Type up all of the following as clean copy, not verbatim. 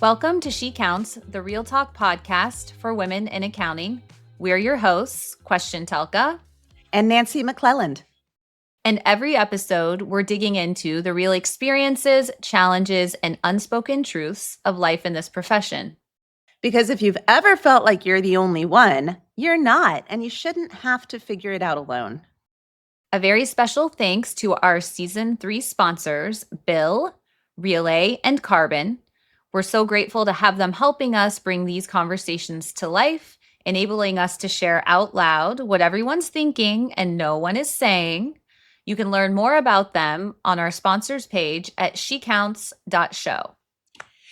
Welcome to She Counts, the Real Talk podcast for women in accounting. We're your hosts, Questian and Nancy McClelland. And every episode, we're digging into the real experiences, challenges, and unspoken truths of life in this profession. Because if you've ever felt like you're the only one, you're not, and you shouldn't have to figure it out alone. A very special thanks to our Season 3 sponsors, Bill, Relay, and Carbon. We're so grateful to have them helping us bring these conversations to life, enabling us to share out loud what everyone's thinking and no one is saying. You can learn more about them on our sponsors page at shecounts.show.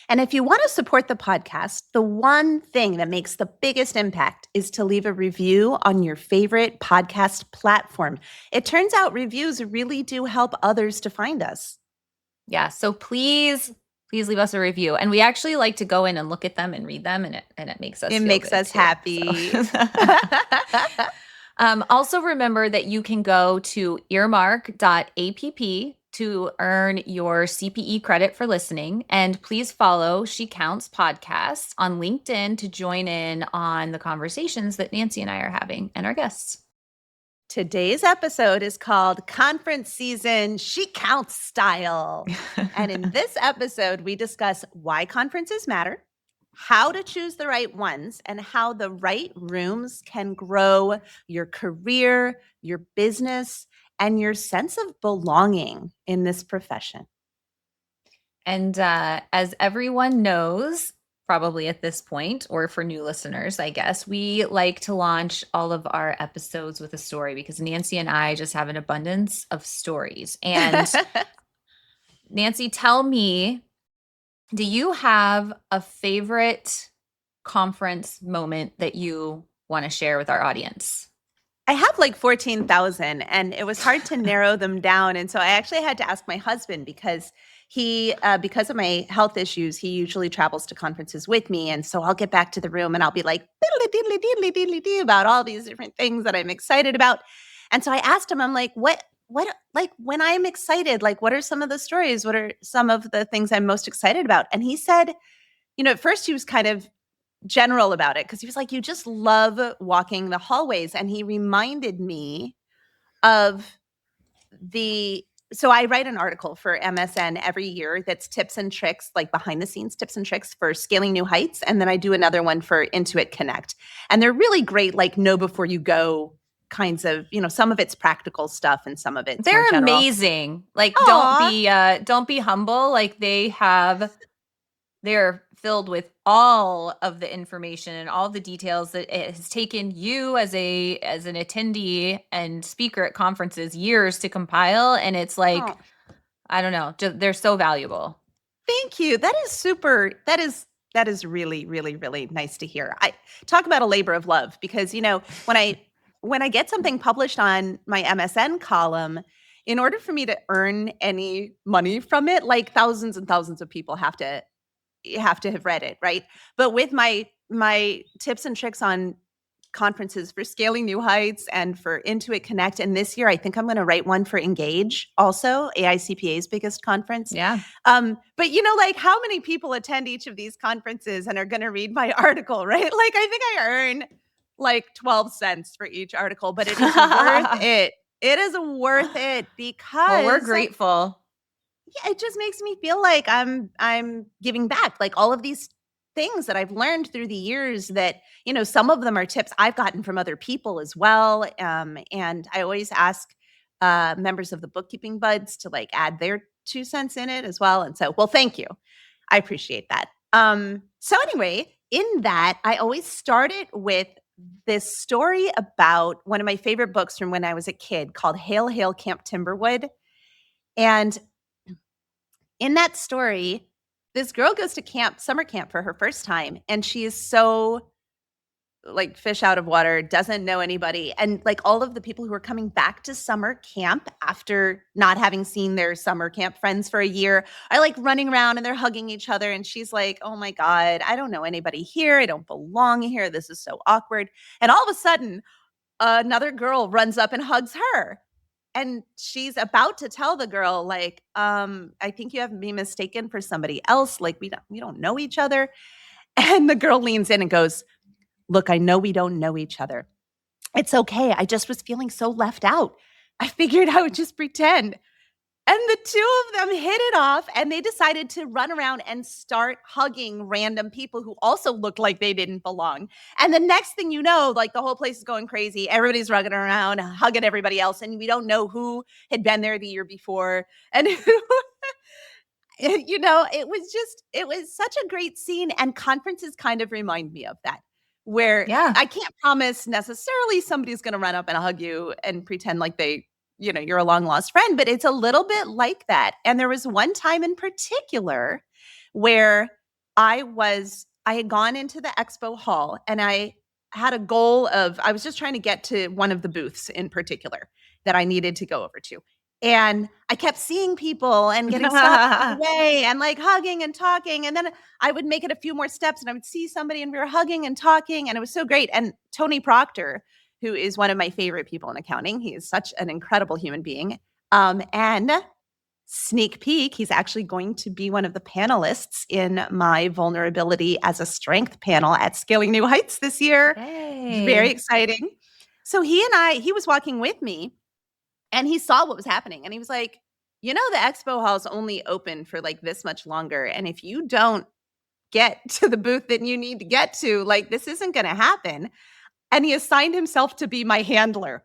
And if you want to support the podcast, the one thing that makes the biggest impact is to leave a review on your favorite podcast platform. It turns out reviews really do help others to find us. Yeah, so please leave us a review. And we actually like to go in and look at them and read them, and it makes us happy. So. Also remember that you can go to earmark.app to earn your CPE credit for listening. And please follow She Counts podcast on LinkedIn to join in on the conversations that Nancy and I are having and our guests. Today's episode is called Conference Season She Counts Style. And in this episode, we discuss why conferences matter, how to choose the right ones, and how the right rooms can grow your career, your business, and your sense of belonging in this profession. And as everyone knows, probably at this point, or for new listeners, I guess, we like to launch all of our episodes with a story because Nancy and I just have an abundance of stories. And Nancy, tell me, do you have a favorite conference moment that you want to share with our audience? I have like 14,000 and it was hard to narrow them down. And so I actually had to ask my husband because because of my health issues, he usually travels to conferences with me. And so I'll get back to the room and I'll be like, diddly about all these different things that I'm excited about. And so I asked him, I'm like, what, like when I'm excited, like, what are some of the stories? What are some of the things I'm most excited about? And he said, at first he was kind of general about it because he was like, you just love walking the hallways. And he reminded me of so I write an article for MSN every year that's tips and tricks, like behind the scenes tips and tricks for scaling new heights. And then I do another one for Intuit Connect. And they're really great, like know before you go kinds of, some of it's practical stuff and some of it's they're more general. Amazing. Like, don't be humble. Like they're filled with all of the information and all the details that it has taken you as an attendee and speaker at conferences years to compile. And it's like, I don't know, they're so valuable. Thank you. That is super. That is really, really, really nice to hear. I talk about a labor of love because, when I get something published on my MSN column, in order for me to earn any money from it, like thousands and thousands of people have to have read it, right? But with my tips and tricks on conferences for Scaling New Heights and for Intuit Connect, and this year I think I'm going to write one for Engage, also AICPA's biggest conference. Yeah. But like how many people attend each of these conferences and are going to read my article, right? Like I think I earn like 12 cents for each article, but it is worth it. It is worth it because we're grateful. Yeah, it just makes me feel like I'm giving back, like all of these things that I've learned through the years that, some of them are tips I've gotten from other people as well. And I always ask members of the bookkeeping buds to like add their 2 cents in it as well. And so, well, thank you. I appreciate that. So anyway, in that, I always started with this story about one of my favorite books from when I was a kid called Hail, Hail, Camp Timberwood. And in that story, this girl goes to summer camp for her first time, and she is so like fish out of water, doesn't know anybody. And like all of the people who are coming back to summer camp after not having seen their summer camp friends for a year are like running around and they're hugging each other. And she's like, oh my God, I don't know anybody here. I don't belong here. This is so awkward. And all of a sudden, another girl runs up and hugs her. and she's about to tell the girl, like, I think you have me mistaken for somebody else. Like, we don't know each other. And the girl leans in and goes, look, I know we don't know each other. It's okay. I just was feeling so left out. I figured I would just pretend. And the two of them hit it off, and they decided to run around and start hugging random people who also looked like they didn't belong. And the next thing you know, like, the whole place is going crazy. Everybody's running around, hugging everybody else, and we don't know who had been there the year before and who it was such a great scene, and conferences kind of remind me of that, where Yeah. I can't promise necessarily somebody's gonna run up and hug you and pretend like you're a long lost friend, but it's a little bit like that. And there was one time in particular where I had gone into the expo hall, and I had a goal of I was just trying to get to one of the booths in particular that I needed to go over to. And I kept seeing people and getting stopped on the way and, like, hugging and talking, and then I would make it a few more steps, and I would see somebody, and we were hugging and talking, and it was so great. And Tony Proctor, who is one of my favorite people in accounting, he is such an incredible human being, and sneak peek, he's actually going to be one of the panelists in my vulnerability as a strength panel at Scaling New Heights this year. It's very Hey. exciting. So he was walking with me, and he saw what was happening, and he was like, the expo hall is only open for, like, this much longer, and if you don't get to the booth that you need to get to, like, this isn't gonna happen. And he assigned himself to be my handler.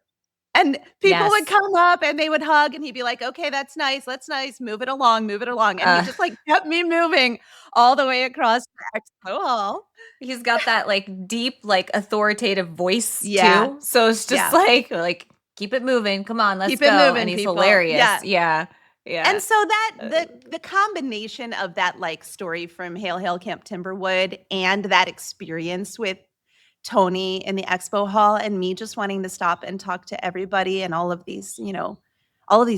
And people would Yes. come up and they would hug, and he'd be like, "Okay, that's nice. That's nice. Move it along, move it along." And he Uh, just, like, kept me moving all the way across the expo hall. he's got that like deep, like authoritative voice Yeah, too. So it's just yeah. like keep it moving. Come on, let's Keep it go. And moving, he's people. hilarious. Yeah. Yeah. And Yeah. so that Uh, the combination of that, like, story from Hail Hail Camp Timberwood and that experience with Tony in the expo hall and me just wanting to stop and talk to everybody and all of these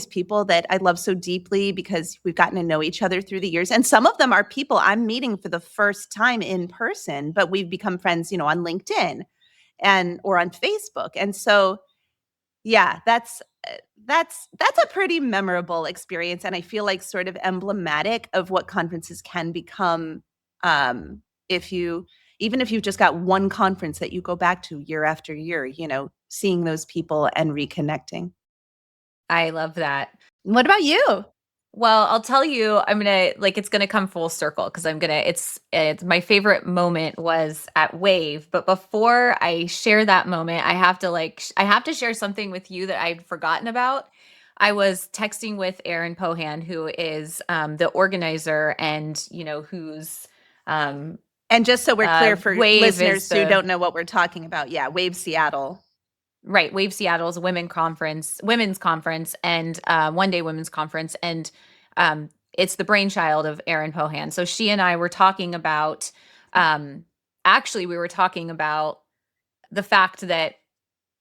people that I love so deeply because we've gotten to know each other through the years. And some of them are people I'm meeting for the first time in person, but we've become friends, on LinkedIn and or on Facebook. And so, yeah, that's a pretty memorable experience, and I feel like sort of emblematic of what conferences can become, if you even if you've just got one conference that you go back to year after year, seeing those people and reconnecting. I love that. What about you? Well, I'll tell you, I'm gonna like it's gonna come full circle because it's my favorite moment was at Wave. But before I share that moment, I have to share something with you that I'd forgotten about. I was texting with Erin Pohan, who is the organizer and who's um And just so we're clear for Wave is listeners who the don't know what we're talking about, yeah, Wave Seattle. right. Wave Seattle is a women's conference, and one day women's conference, and it's the brainchild of Erin Pohan. So she and I were talking about, um, actually, we were talking about the fact that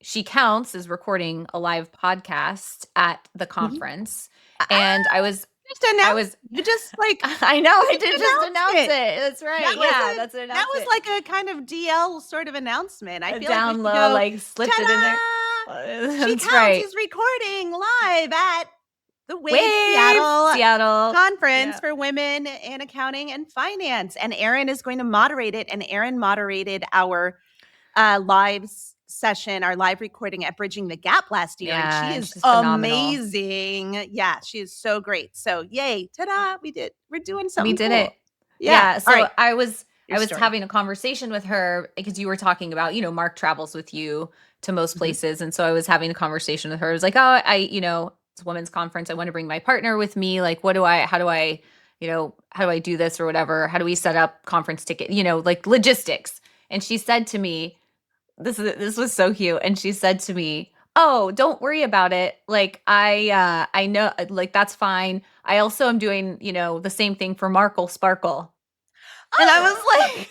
she counts as recording a live podcast at the Mhm. conference, Ah, and just I announce was, you just, like, I know, I you did just just announce announced it. it. That's right. That was Yeah, a that's an that was announcement. like a kind of DL sort of announcement. I A feel like we down should low, go, like slipped it in there. "Ta-da! She That's Counts right. is recording live at the Wave Wave Seattle Seattle. Conference Yeah. for Women in Accounting and Finance." And Erin is going to moderate it, and Erin moderated our session, our live recording at Bridging the Gap last year, and she Yeah, is she's phenomenal. amazing. Yeah, she is so great. So, yay, ta-da, we're doing We something did it. cool. Yeah. Yeah, All so right, I your was story. having a conversation with her because you were talking about, Mark travels with you to most Mhm. places, and so I was having a conversation with her. I was like, "Oh, it's a women's conference. I want to bring my partner with me. Like, how do I do this or whatever? How do we set up conference ticket, like logistics?" And she said to me, this was so cute. And she said to me, "Oh, don't worry about it. Like I know like that's fine. I also am doing, the same thing for Markle Sparkle." And I Oh, was like,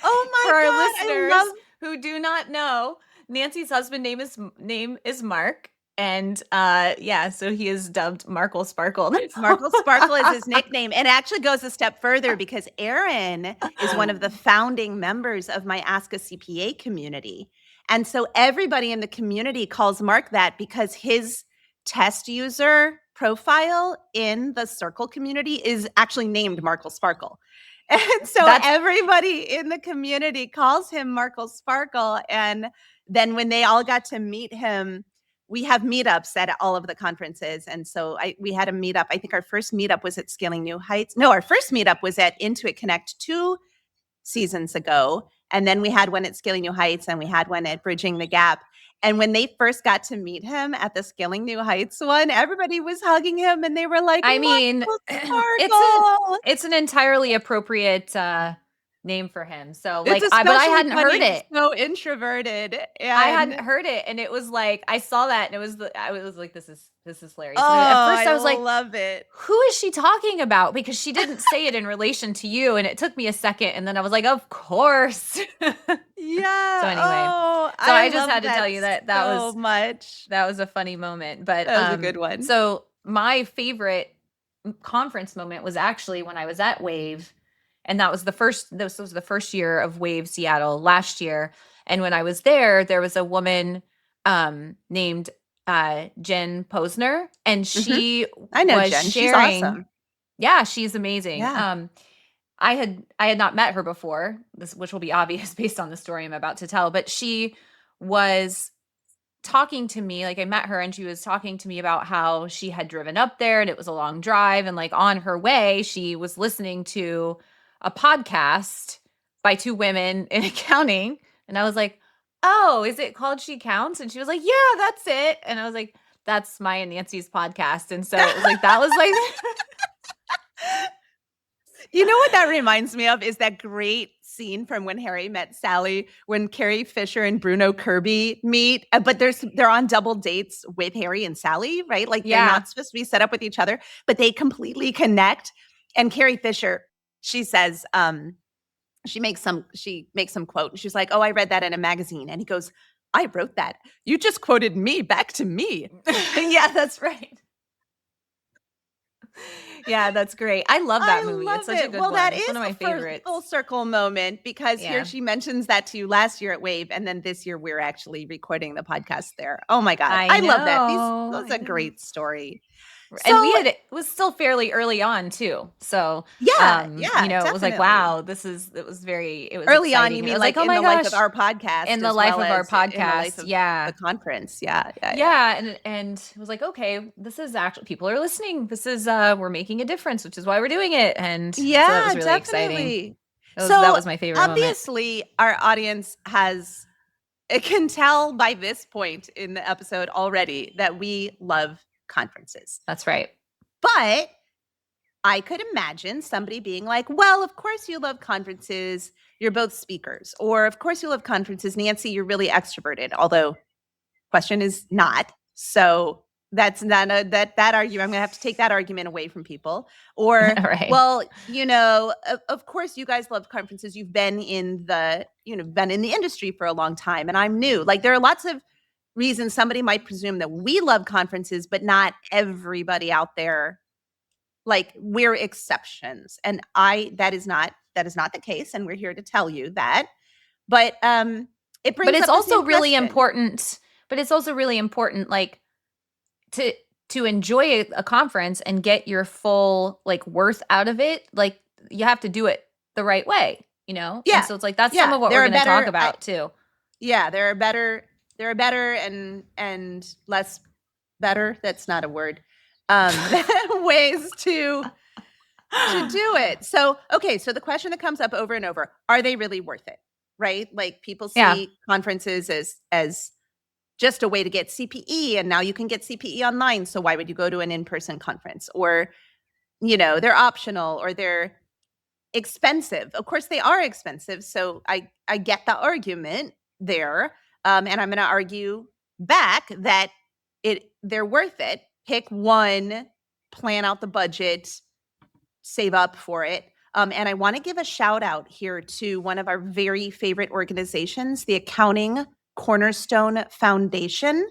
oh for my our god, I listeners love who do not know, Nancy's husband name is Mark. And yeah, so he is dubbed Markle Sparkle. Markle Sparkle is his nickname, and it actually goes a step further because Erin is one of the founding members of my Ask a CPA community. And so everybody in the community calls Mark that because his test user profile in the Circle community is actually named Markle Sparkle. And so everybody in the community calls him Markle Sparkle. And then when they all got to meet him, we have meetups at all of the conferences. And so we had a meetup. I think our first meetup was at Scaling New Heights. No, our first meetup was at Intuit Connect 2 seasons ago. And then we had one at Scaling New Heights and we had one at Bridging the Gap. And when they first got to meet him at the Scaling New Heights one, everybody was hugging him and they were like, I mean, it's an entirely appropriate name for him. So like, but I hadn't heard it. So introverted. And I hadn't heard it, and it was like I saw that, and I was like, this is hilarious. Oh, at first, I was like, love it. Who is she talking about? Because she didn't say it in relation to you, and it took me a second, and then I was like, of course. Yeah. So anyway, I just had to tell you that was a funny moment, but that was a good one. So my favorite conference moment was actually when I was at Wave. And this was the first year of Wave Seattle last year. And when I was there was a woman named Jen Posner, and she I know was Jen. sharing. She's awesome. Yeah, she's amazing. Yeah. I had not met her before, which will be obvious based on the story I'm about to tell, but she was talking to me, like I met her and she was talking to me about how she had driven up there and it was a long drive, and like on her way she was listening to a podcast by two women in accounting, and I was like, oh, is it called She Counts? And she was like, yeah, that's it. And I was like, that's my and Nancy's podcast. And so it was like, that was like You know what that reminds me of is that great scene from When Harry Met Sally, when Carrie Fisher and Bruno Kirby meet, but they're on double dates with Harry and Sally, right? Like they're not supposed to be set up with each other, but they completely connect. And Carrie Fisher, she says, she makes some quote, and she's like, oh, I read that in a magazine. And he goes, I wrote that. You just quoted me back to me. Yeah, that's right. Yeah, that's great. I love that movie. It's such a good one. That it's is one of my favorites. Full circle moment, because here she mentions that to you last year at Wave, and then this year we're actually recording the podcast there. Oh my God. I love that. That was a great story. And it was still fairly early on too. So it was like, wow, it was early exciting. On. You mean like, oh my gosh, life of our podcast, in the life of our podcast, the conference, and it was like, okay, this is actually, people are listening. This is we're making a difference, which is why we're doing it, and so that was really exciting. That was my favorite. Obviously, our audience can tell by this point in the episode already that we love conferences. That's right. But I could imagine somebody being like, well, of course you love conferences. You're both speakers. Or of course you love conferences. Nancy, you're really extroverted. Although Questian is not. So that's not that argument. I'm going to have to take that argument away from people. Or, right. Well, of course you guys love conferences. You've been in the industry for a long time, and I'm new. Like there are lots of reasons somebody might presume that we love conferences, but not everybody out there. Like we're exceptions, and that is not the case, and we're here to tell you that. But it brings. But it's also really important. But it's also really important, like to enjoy a conference and get your full like worth out of it. Like you have to do it the right way, Yeah. And so it's like that's some of what we're going to talk about too. Yeah, there are better and less better. That's not a word. Ways to do it. So, okay. So the question that comes up over and over, are they really worth it? Right? Like people see conferences as just a way to get CPE, and now you can get CPE online. So why would you go to an in-person conference? Or, they're optional or they're expensive. Of course they are expensive. So I get the argument there. And I'm going to argue back that they're worth it. Pick one, plan out the budget, save up for it. And I want to give a shout out here to one of our very favorite organizations, the Accounting Cornerstone Foundation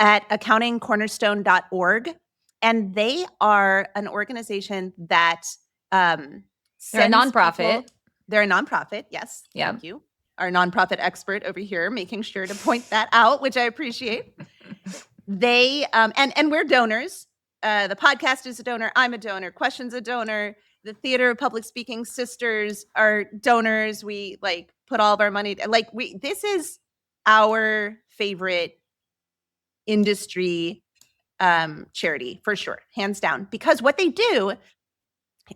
at accountingcornerstone.org. And they are an organization that they're a nonprofit. They're a nonprofit. Yes. Yeah. Thank you. our nonprofit expert over here, making sure to point that out, which I appreciate. They and we're donors. The podcast is a donor. I'm a donor. Question's a donor. The Theater of Public Speaking Sisters are donors. We like put all of our money. This is our favorite industry charity for sure, hands down. Because what they do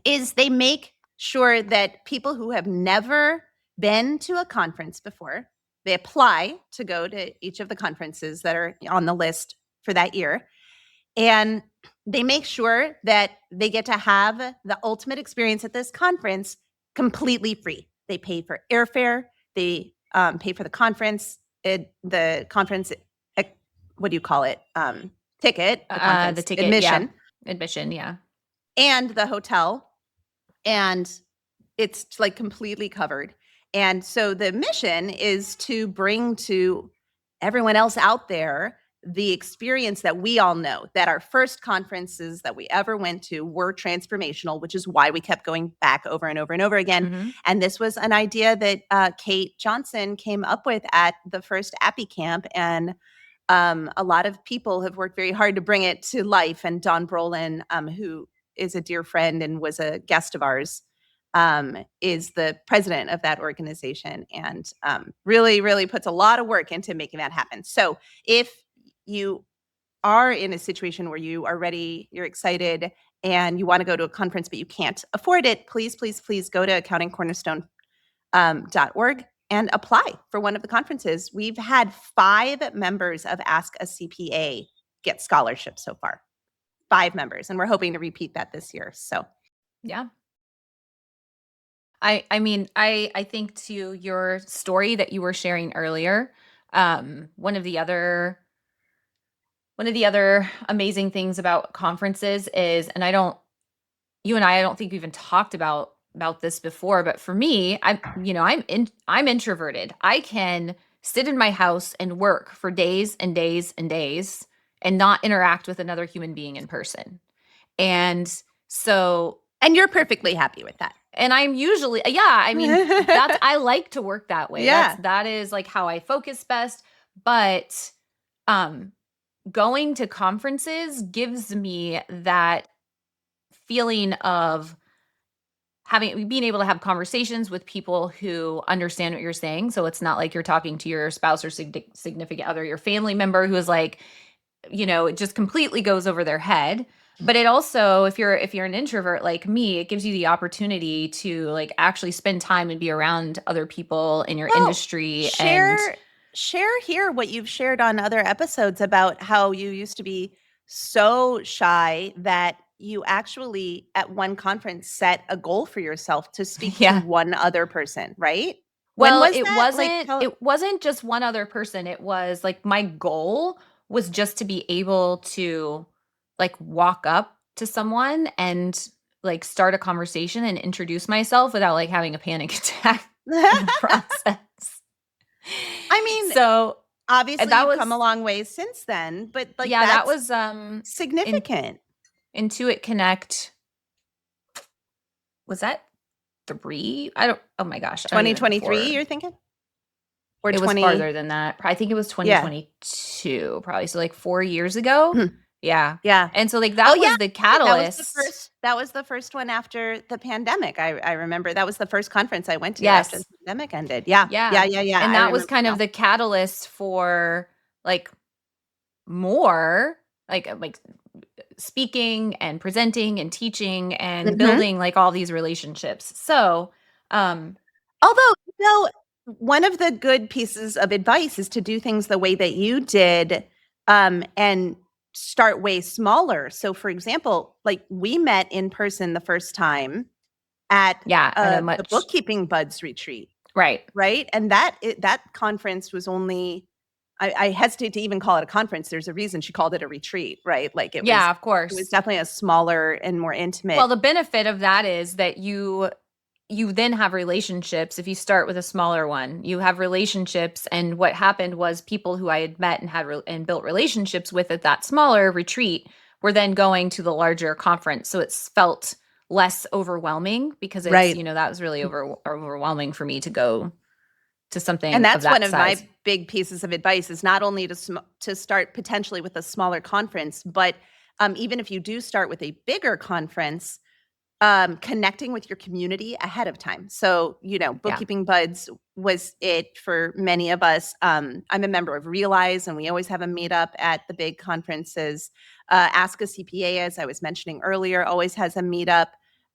is they make sure that people who have never been to a conference before, they apply to go to each of the conferences that are on the list for that year. And they make sure that they get to have the ultimate experience at this conference completely free. They pay for airfare. They pay for the conference. What do you call it? Ticket, the conference The ticket, admission, admission, and the hotel. And it's like completely covered. And so the mission is to bring to everyone else out there the experience that we all know, that our first conferences that we ever went to were transformational, which is why we kept going back over and over and over again. Mm-hmm. And this was an idea that Kate Johnson came up with at the first Appy Camp. And a lot of people have worked very hard to bring it to life. And Don Brolin, who is a dear friend and was a guest of ours, is the president of that organization, and really, really puts a lot of work into making that happen. So if you are in a situation where you are ready, you're excited, and you want to go to a conference, but you can't afford it, please, please, please go to accountingcornerstone.org and apply for one of the conferences. We've had 5 members of Ask a CPA get scholarships so far. 5 members, and we're hoping to repeat that this year. So, yeah. I mean, I think to your story that you were sharing earlier, one of the other amazing things about conferences is, and I don't think we even talked about this before, but for me, I'm introverted. I can sit in my house and work for days and days and days and not interact with another human being in person. And so, and you're perfectly happy with that. And I'm usually, I mean, I like to work that way. Yeah. That is like how I focus best. But going to conferences gives me that feeling of being able to have conversations with people who understand what you're saying. So it's not like you're talking to your spouse or significant other, your family member who is like, it just completely goes over their head. But it also, if you're an introvert like me, it gives you the opportunity to like actually spend time and be around other people in your industry. Share here what you've shared on other episodes about how you used to be so shy that you actually at one conference set a goal for yourself to speak to one other person, right? Well, it wasn't just one other person. It was like my goal was just to be able to like walk up to someone and like start a conversation and introduce myself without like having a panic attack in the process. I mean, so obviously you've come a long way since then, but like that was significant. Intuit Connect, was that 3? Oh my gosh. 2023 you're thinking? Or it was farther than that. I think it was 2022 probably. So like 4 years ago. Yeah. Yeah. And so like that was the catalyst. That was the first one after the pandemic. I remember that was the first conference I went to after the pandemic ended. Yeah. And that was kind of the catalyst for like more like speaking and presenting and teaching and building like all these relationships. So, although one of the good pieces of advice is to do things the way that you did, and start way smaller. So for example, like we met in person the first time at the Bookkeeping Buds retreat. Right. And that conference was only, I hesitate to even call it a conference. There's a reason she called it a retreat, right? Like it was, of course. It was definitely a smaller and more intimate. Well, the benefit of that is that you then have relationships. If you start with a smaller one, you have relationships. And what happened was people who I had met and had and built relationships with at that smaller retreat were then going to the larger conference. So it's felt less overwhelming because it's, that was really overwhelming for me to go to And something of that's one that of my size. big pieces of advice is not only to start potentially with a smaller conference, but even if you do start with a bigger conference, connecting with your community ahead of time. So, Yeah. Bookkeeping Buds was it for many of us. I'm a member of Realize, and we always have a meetup at the big conferences. Ask a CPA, as I was mentioning earlier, always has a meetup.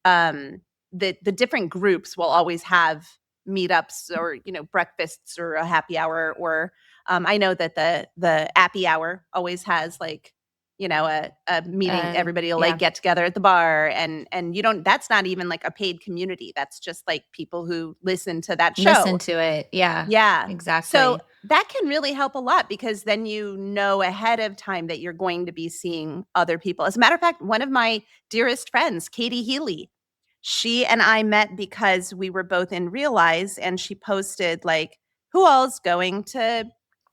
The different groups will always have meetups or breakfasts or a happy hour, or I know that the appy hour always has like a meeting. Everybody will like Yeah. get together at the bar, and you don't that's not even like a paid community. That's just like people who listen to that Listen show. to it. Yeah, Yeah. So exactly. that can really help a lot because then you know ahead of time that you're going to be seeing other people. As a matter of fact, one of my dearest friends, Katie Healy, she and I met because we were both in Realize, and she posted like, who all's going to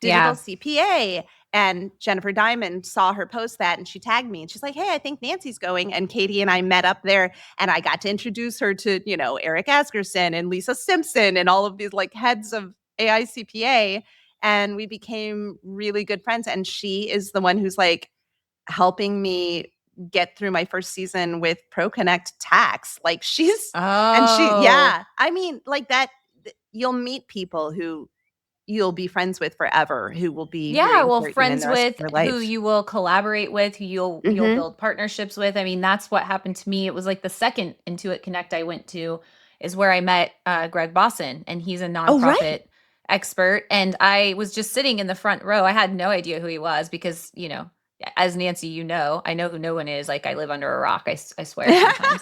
digital Yeah. CPA? And Jennifer Diamond saw her post that, and she tagged me, and she's like, hey, I think Nancy's going. And Katie and I met up there, and I got to introduce her to, Eric Asgerson and Lisa Simpson and all of these like heads of AICPA. And we became really good friends. And she is the one who's like helping me get through my first season with ProConnect Tax. Like Oh. yeah. I mean, like that, you'll meet people who you'll be friends with forever, who will be very Yeah, well, important in friends the rest of with your who life. you will collaborate with, who you'll Mhm. build partnerships with. I mean, that's what happened to me. It was like the second Intuit Connect I went to is where I met Greg Bosson, and he's a Oh, right. nonprofit expert. And I was just sitting in the front row. I had no idea who he was because, as Nancy, I know who no one is. Like I live under a rock. I swear sometimes.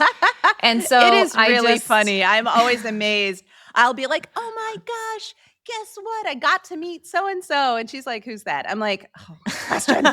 And It so is I really just funny. I'm always amazed. I'll be like, "Oh my gosh, guess what? I got to meet so and so." And she's like, "Who's that?" I'm like, "Oh, Question."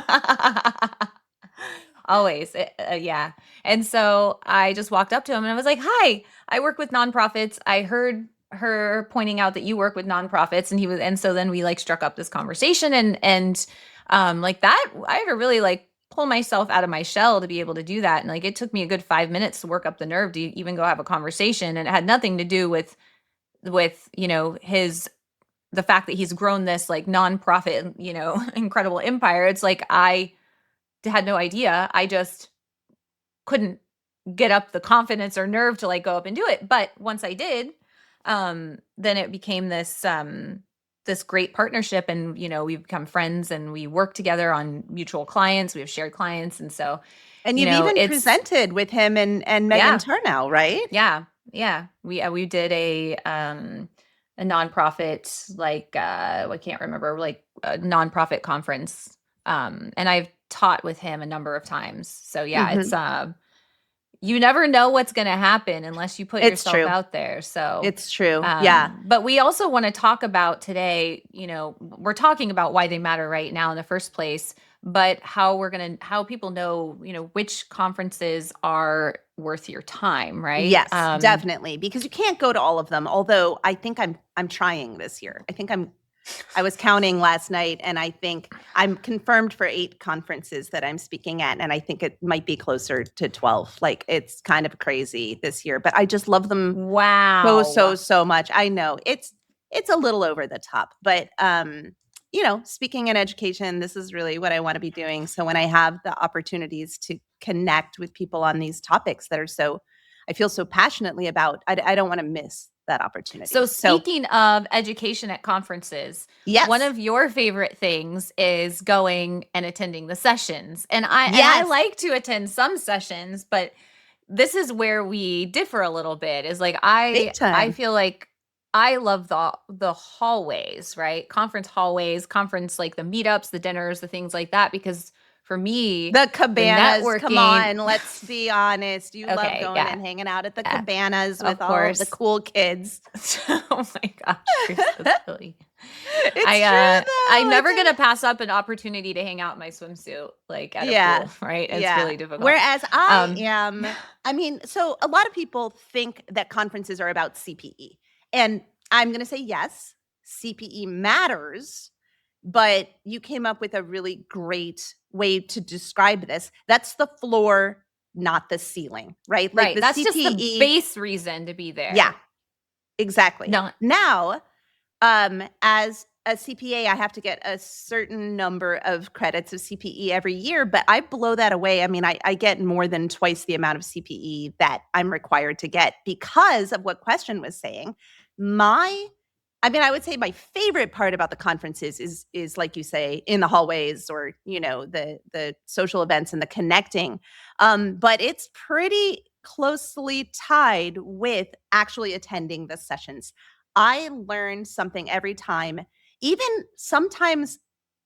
Always. Yeah. And so I just walked up to him and I was like, "Hi, I work with nonprofits. I heard her pointing out that you work with nonprofits." And so then we like struck up this conversation and like that I had to really like pull myself out of my shell to be able to do that. And like it took me a good 5 minutes to work up the nerve to even go have a conversation. And it had nothing to do with, his the fact that he's grown this like nonprofit, incredible empire. It's like I had no idea. I just couldn't get up the confidence or nerve to like go up and do it. But once I did, then it became this great partnership, and we've become friends and we work together on mutual clients. We have shared clients, and so And you've even it's presented with him and Megan yeah. Turnow, right? Yeah, yeah. We did a nonprofit like I can't remember, like a nonprofit conference. And I've taught with him a number of times. So yeah, it's Mhm. you never know what's going to happen unless you put It's yourself true. out there. So It's true. Yeah. but we also want to talk about today, we're talking about why they matter right now in the first place, but how people know, which conferences are worth your time, right? Yes, definitely, because you can't go to all of them, although I think I'm trying this year. I was counting last night, and I think I'm confirmed for 8 conferences that I'm speaking at, and I think it might be closer to 12. Like, it's kind of crazy this year, but I just love them so, so, Wow. so much. I know it's a little over the top, but speaking in education, this is really what I want to be doing. So when I have the opportunities to connect with people on these topics that are I feel so passionately about, I don't want to miss that So opportunity. So speaking of education at conferences, one yes, of your favorite things is going and attending the sessions. And I yes, like to attend some sessions, but this is where we differ a little bit. Is like big I time. feel like I love the hallways, right? Conference hallways, conference like the meetups, the dinners, the things like that because for me, The the cabanas, come networking on, let's be honest. You love okay, going yeah. and hanging out at the Yeah. cabanas with Of all of the course. cool kids. Oh my gosh, you're so silly. It's true I'm though. never gonna pass up an opportunity to hang out in my swimsuit, like, at a Yeah. pool, right? It's Yeah. really difficult. Whereas Um, I mean, so a lot of people think that conferences are about CPE. And I'm going to say yes, CPE matters, but you came up with a really great way to describe this. That's the floor, not the ceiling, right? Like right, the that's just the CPE. base reason to be Yeah, there. exactly. No, Now, As a CPA, I have to get a certain number of credits of CPE every year, but I blow that away. I mean, I get more than twice the amount of CPE that I'm required to get because of what Questian was saying. I would say my favorite part about the conferences is like you say, in the hallways or the social events and the connecting. But it's pretty closely tied with actually attending the sessions. I learn something every time. Even sometimes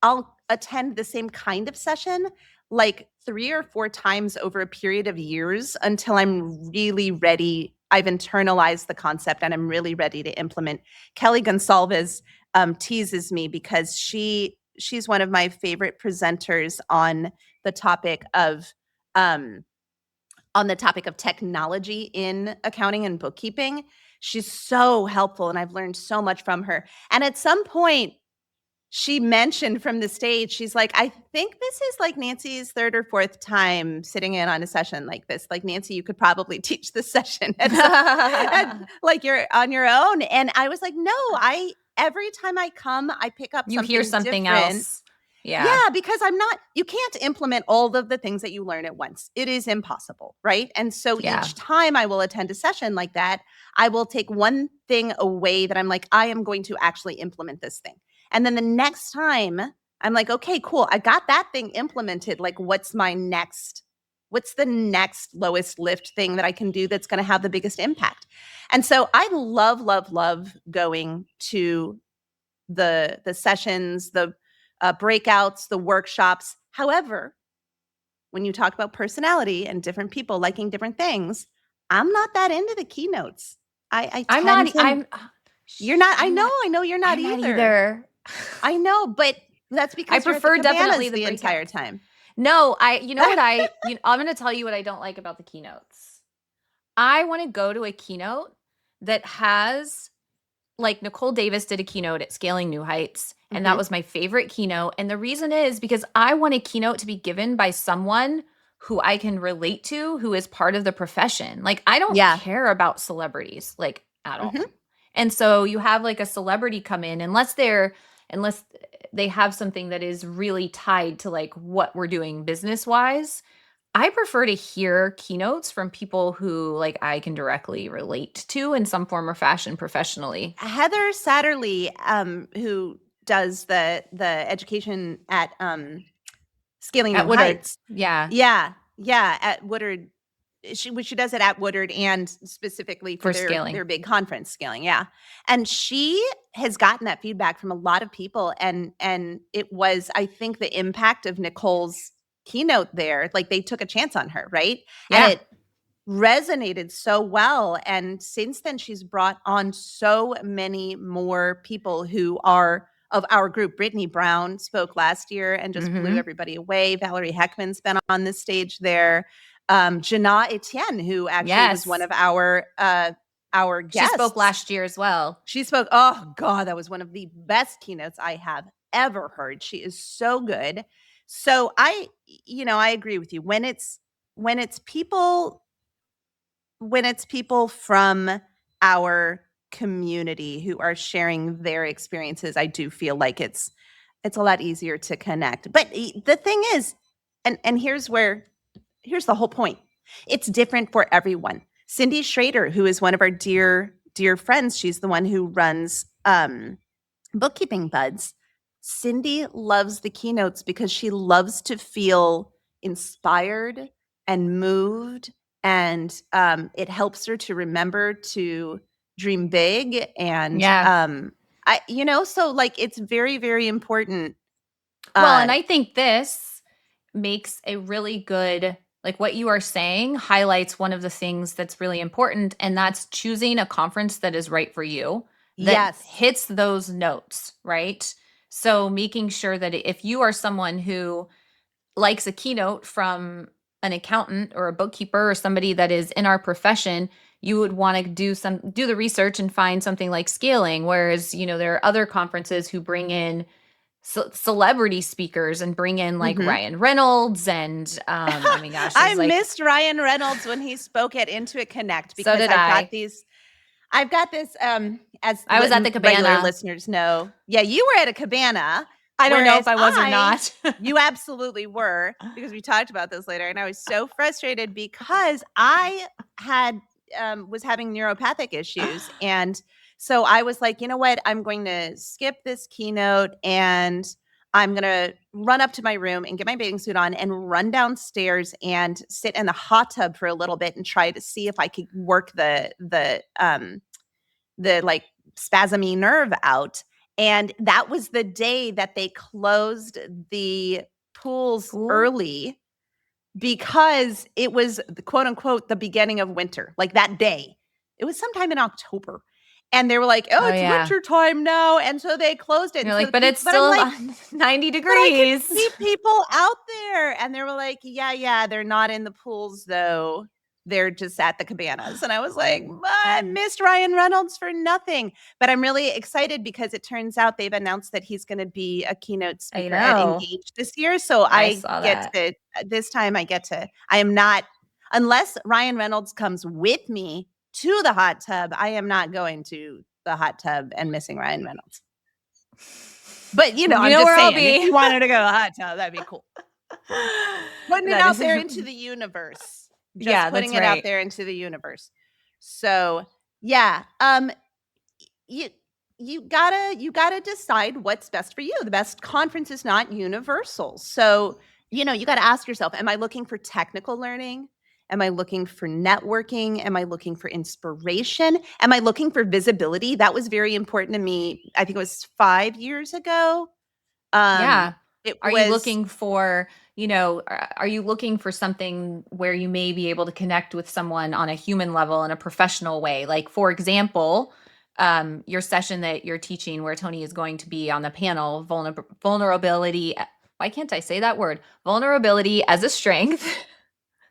I'll attend the same kind of session like 3 or 4 times over a period of years until I'm really ready. I've internalized the concept and I'm really ready to implement. Kelly Gonsalves teases me because she's one of my favorite presenters the topic of um, on the topic of technology in accounting and bookkeeping. She's so helpful and I've learned so much from her. And at some point, she mentioned from the stage, she's like, I think this is like Nancy's third or fourth time sitting in on a session like this. Like, Nancy, you could probably teach this session like you're on your own. And I was like, no, every time I come, I pick up You hear something something different. else. Yeah. Yeah, because you can't implement all of the things that you learn at once. It is impossible, right? And so Yeah. each time I will attend a session like that, I will take one thing away that I'm like, I am going to actually implement this thing. And then the next time I'm like, okay, cool. I got that thing implemented. Like, what's the next lowest lift thing that I can do that's going to have the biggest impact? And so I love, love, love going to the sessions, the breakouts, the workshops. However, when you talk about personality and different people liking different things, I'm not that into the keynotes. I I'm tend not to. I'm You're not. I'm not I know you're not I'm not either. either. I know, but that's I because you're at the prefer definitely cabanas the the breakout. entire time. No, I'm going to tell you what I don't like about the keynotes. I want to go to a keynote that has, like, Nicole Davis did a keynote at Scaling New Heights, and that Mhm. was my favorite keynote. And the reason is because I want a keynote to be given by someone who I can relate to, who is part of the profession. Like, I don't Yeah. care about celebrities, like, at Mhm. all. And so you have like a celebrity come in, unless they have something that is really tied to like what we're doing business wise. I prefer to hear keynotes from people who like I can directly relate to in some form or fashion professionally. Heather Satterley, who does the education at Scaling At New Woodard. Heights. Yeah, Yeah, at Woodard. She does it at Woodard and specifically for for their scaling. big conference Scaling. Yeah, and she has gotten that feedback from a lot of people, and it was, I think, the impact of Nicole's keynote there. Like, they took a chance on her, right? And Yeah. it resonated so well. And since then, she's brought on so many more people who are of our group. Brittany Brown spoke last year and just blew Mhm. everybody away. Valerie Heckman's been on the stage there. Jana Etienne, who actually was one Yes. of our She spoke guests. last year as well. She spoke. Oh God, that was one of the best keynotes I have ever heard. She is so good. So I agree with you. When it's people from our community who are sharing their experiences, I do feel like it's a lot easier to connect. But the thing is, and here's the whole point. It's different for everyone. Cindy Schrader, who is one of our dear friends, she's the one who runs Bookkeeping Buds. Cindy loves the keynotes because she loves to feel inspired and moved, and it helps her to remember to dream big. And Yeah. so like it's very, very important. Well, Uh, and I think this makes a really good, like what you are saying highlights one of the things that's really important, and that's choosing a conference that is right for you, that yes. hits those notes, right? So making sure that if you are someone who likes a keynote from an accountant or a bookkeeper or somebody that is in our profession, you would want to do the research and find something like scaling. Whereas, there are other conferences who bring in celebrity speakers and bring in like Mhm. Ryan Reynolds and oh my gosh, I there's like missed Ryan Reynolds when he spoke at Intuit Connect so because did I. I've got this, as I was at the regular cabana. listeners know. Yeah, you were at a cabana, I don't know if whereas I was or not. you absolutely were, because we talked about this later, and I was so frustrated because I had, was having neuropathic issues, and so I was like, "You know what? I'm going to skip this keynote, and I'm gonna run up to my room and get my bathing suit on and run downstairs and sit in the hot tub for a little bit and try to see if I could work the like spasmy nerve out." And that was the day that they closed the pools Pool? early because it was the quote unquote the beginning of winter, like that day. It was sometime in October. And they were like, "Oh, Oh, it's yeah. winter time now." And so they closed it. You're And so like, the but people, it's but I'm still like, 90 "But I can degrees. see people out there." And they were like, "Yeah, they're not in the pools though. They're just at the cabanas." And I was like, "I missed Ryan Reynolds for nothing." But I'm really excited because it turns out they've announced that he's going to be a keynote I speaker at know. Engage this year. So I I saw get that. to, this time I am not, unless Ryan Reynolds comes with me to the hot tub, I am not going to the hot tub and missing Ryan Reynolds. But, You I'm know just where I'll saying, if be. you wanted to go to the hot tub, that'd be cool. Putting it That out is there into the universe. Just yeah, putting that's it out right. there into the universe. So, yeah, you you gotta decide what's best for you. The best conference is not universal. So, you gotta ask yourself, am I looking for technical learning? Am I looking for networking? Am I looking for inspiration? Am I looking for visibility? That was very important to me. I think it was 5 years ago. Yeah. It Are you was looking for, are you looking for something where you may be able to connect with someone on a human level in a professional way? Like, for example, your session that you're teaching where Tony is going to be on the panel, vulnerability. Why can't I say that word? Vulnerability as a strength.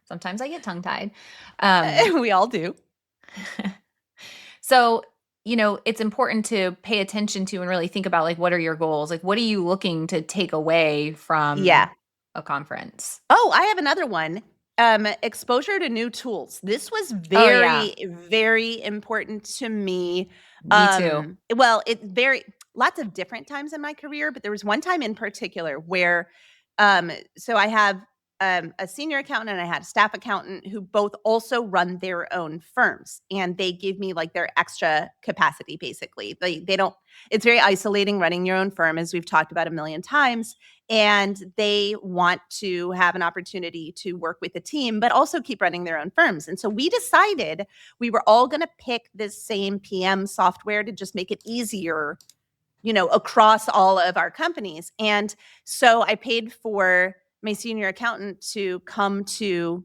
Sometimes I get tongue tied. we all do. So, it's important to pay attention to and really think about like what are your goals? Like what are you looking to take away from Yeah. a conference? Oh, I have another one. Exposure to new tools. This was Oh yeah, very, very important to me. me too. Well, it very lots of different times in my career, but there was one time in particular where, so I have a senior accountant and I had a staff accountant who both also run their own firms, and they give me like their extra capacity. Basically, they don't. It's very isolating running your own firm, as we've talked about a million times, and they want to have an opportunity to work with a team but also keep running their own firms. And so we decided we were all going to pick this same PM software to just make it easier, across all of our companies. And so I paid for my senior accountant to come to,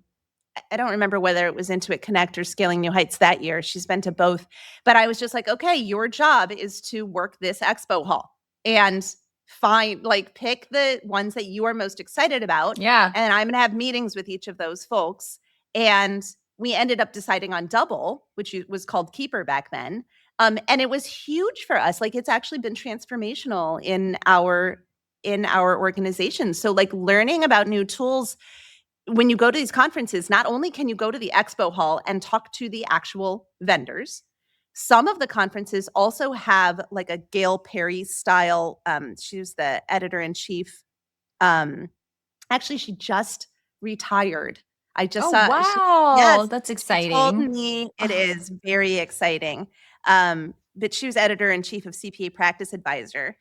I don't remember whether it was Intuit Connect or Scaling New Heights that year. She's been to both. But I was just like, okay, your job is to work this expo hall and pick the ones that you are most excited about. Yeah. And I'm going to have meetings with each of those folks. And we ended up deciding on Double, which was called Keeper back then. And it was huge for us. Like, it's actually been transformational in our organization. So like learning about new tools when you go to these conferences, not only can you go to the expo hall and talk to the actual vendors, some of the conferences also have like a Gail Perry style. She was the editor in chief. Actually, she just retired. I just Oh saw wow, yes, that's she told exciting. me it is very exciting. But she was editor in chief of CPA Practice Advisor.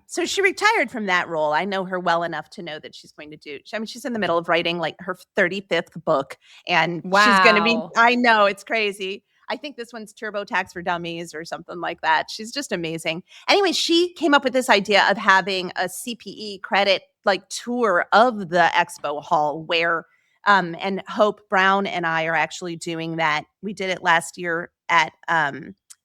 So she retired from that role. I know her well enough to know that she's going to do, I mean, she's in the middle of writing like her 35th book, and she's going to be, Wow. I know it's crazy. I think this one's TurboTax for Dummies or something like that. She's just amazing. Anyway, she came up with this idea of having a CPE credit like tour of the expo hall where, and Hope Brown and I are actually doing that. We did it last year at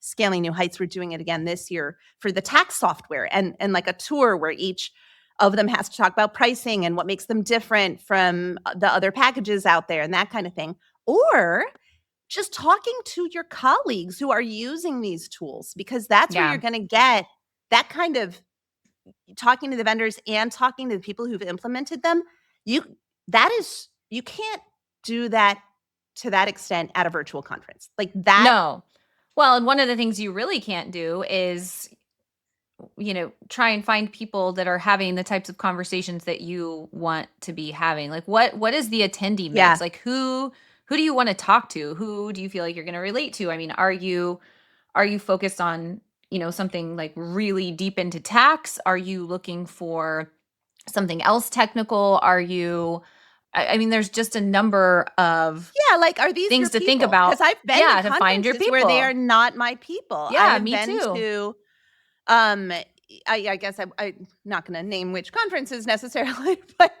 Scaling New Heights. We're doing it again this year for the tax software, and like a tour where each of them has to talk about pricing and what makes them different from the other packages out there and that kind of thing. Or just talking to your colleagues who are using these tools, because that's where you're Yeah. going to get that kind of talking to the vendors and talking to the people who've implemented them. You can't do that to that extent at a virtual conference. Like that No. Well, and one of the things you really can't do is, try and find people that are having the types of conversations that you want to be having. Like what is the attendee mix? Yeah. Like who do you want to talk to? Who do you feel like you're going to relate to? I mean, are you focused on, something like really deep into tax? Are you looking for something else technical? I mean, there's just a number of Yeah, like, are these your things to think people? Because about. 'Cause I've been to Yeah, to find your conferences where they are people. not my people. I Yeah, have me been too. to, I guess I'm not gonna name which conferences necessarily, but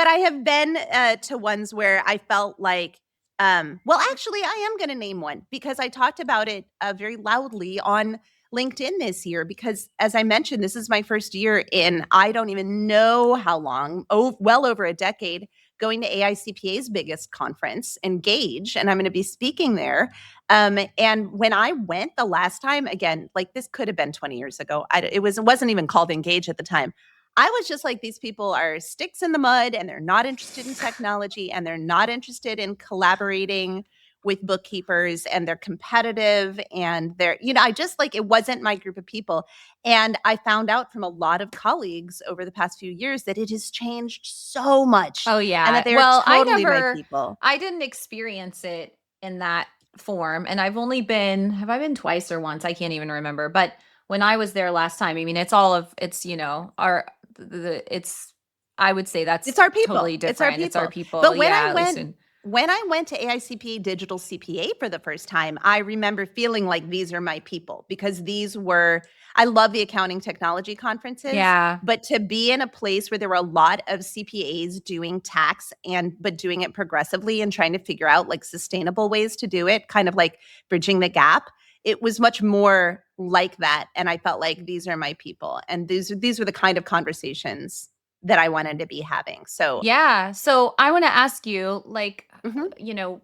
I have been, to ones where I felt like, well, actually, I am gonna name one because I talked about it, very loudly on LinkedIn this year because, as I mentioned, this is my first year in I don't even know how long, well over a decade, going to AICPA's biggest conference, Engage, and I'm gonna be speaking there. And when I went the last time, again, like this could have been 20 years ago. It wasn't even called Engage at the time. I was just like, these people are sticks in the mud and they're not interested in technology and they're not interested in collaborating with bookkeepers and they're competitive and I just like, it wasn't my group of people. And I found out from a lot of colleagues over the past few years that it has changed so much Oh and that yeah. they are Well, totally my people. I didn't experience it in that form, and have I been twice or once? I can't even remember. But when I was there last time, I mean, it's, our it's I would say that's It's our people. totally It's our different. It's our people. people. But Yeah, at least in when I went to AICP Digital CPA for the first time, I remember feeling like these are my people because these were I love the accounting technology conferences, yeah. but to be in a place where there were a lot of CPAs doing tax but doing it progressively and trying to figure out like sustainable ways to do it, kind of like bridging the gap. It was much more like that and I felt like these are my people and these were the kind of conversations that I wanted to be having. So, Yeah. So I want to ask you, like, mhm, you know,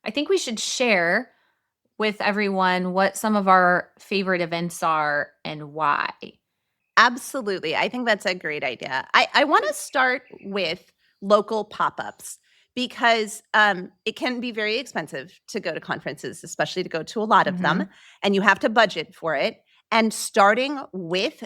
I think we should share with everyone what some of our favorite events are and why. absolutely. I think that's a great idea. I want to start with local pop-ups because it can be very expensive to go to conferences, especially to go to a lot of them, Hmm. and you have to budget for it. And starting with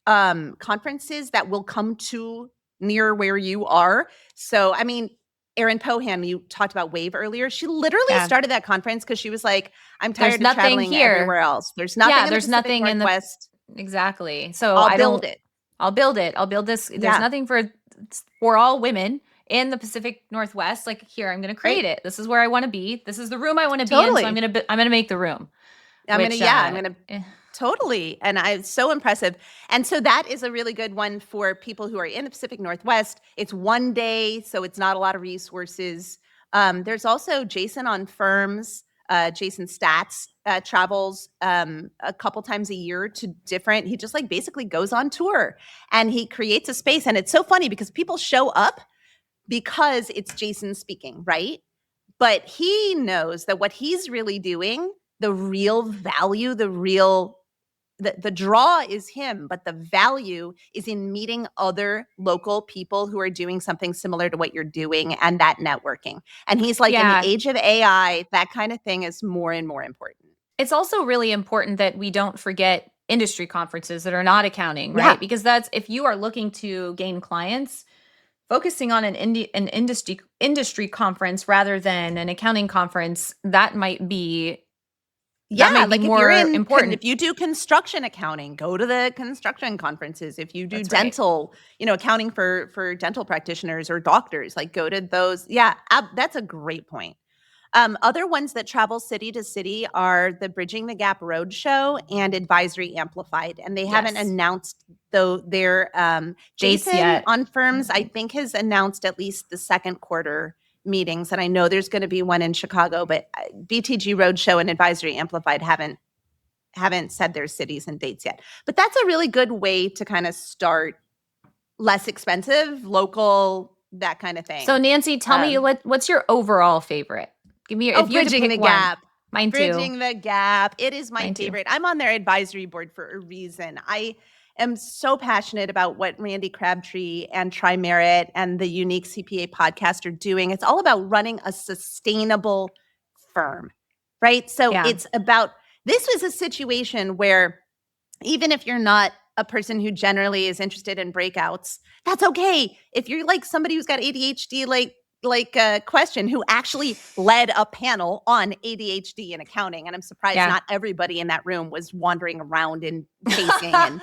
conferences that will come to near where you are. So, I mean, Erin Pohan, you talked about Wave earlier. She literally Yeah. started that conference because she was like, I'm There's tired of nothing traveling everywhere here. else. There's nothing Yeah, in the there's Pacific nothing in the Northwest. exactly. So I'll build it. I'll build it. I'll build this. There's Yeah, nothing for all women in the Pacific Northwest. Like here, I'm going to right. create it. This is where I want to be. This is the room I want to be in. So Totally. I'm going to make the room, which I'm gonna totally. And it's so impressive. And so that is a really good one for people who are in the Pacific Northwest. It's one day, so it's not a lot of resources. There's also Jason on Firms. Jason Stats travels a couple times a year to different. He just like basically goes on tour and he creates a space. And it's so funny because people show up because it's Jason speaking, right? But he knows that what he's really doing, the real value, the draw is him, but the value is in meeting other local people who are doing something similar to what you're doing and that networking. And he's like, in the yeah. age of AI, that kind of thing is more and more important. It's also really important that we don't forget industry conferences that are not accounting, Yeah. right? Because that's if you are looking to gain clients, focusing on an industry conference rather than an accounting conference, that Yeah, might be like if you're more important. if you do construction accounting, go to the construction conferences. If you do That's right. dental, accounting for dental practitioners or doctors, like go to those. Yeah, that's a great point. Other ones that travel city to city are the Bridging the Gap Roadshow and Advisory Amplified, and they haven't Yes. announced though their Dates Jason yet. on Firms. I think has announced at least the second quarter meetings, and I know there's going to be one in Chicago, but BTG Roadshow and Advisory Amplified haven't said their cities and dates yet. But that's a really good way to kind of start less expensive, local, that kind of So thing. Nancy, tell me Um, what's your overall favorite? Give me Oh, if you had to Bridging pick the one. Gap. Mine too. Bridging the Gap. It is my Mine too. favorite. I'm on their advisory board for a reason. I am so passionate about what Randy Crabtree and Tri-Merit and the Unique CPA podcast are doing. It's all about running a sustainable firm, right? So Yeah. it's about, this was a situation where even if you're not a person who generally is interested in breakouts, that's okay. If you're like somebody who's got ADHD, like a Question, who actually led a panel on ADHD and accounting, and I'm surprised Yeah. not everybody in that room was wandering around and pacing, and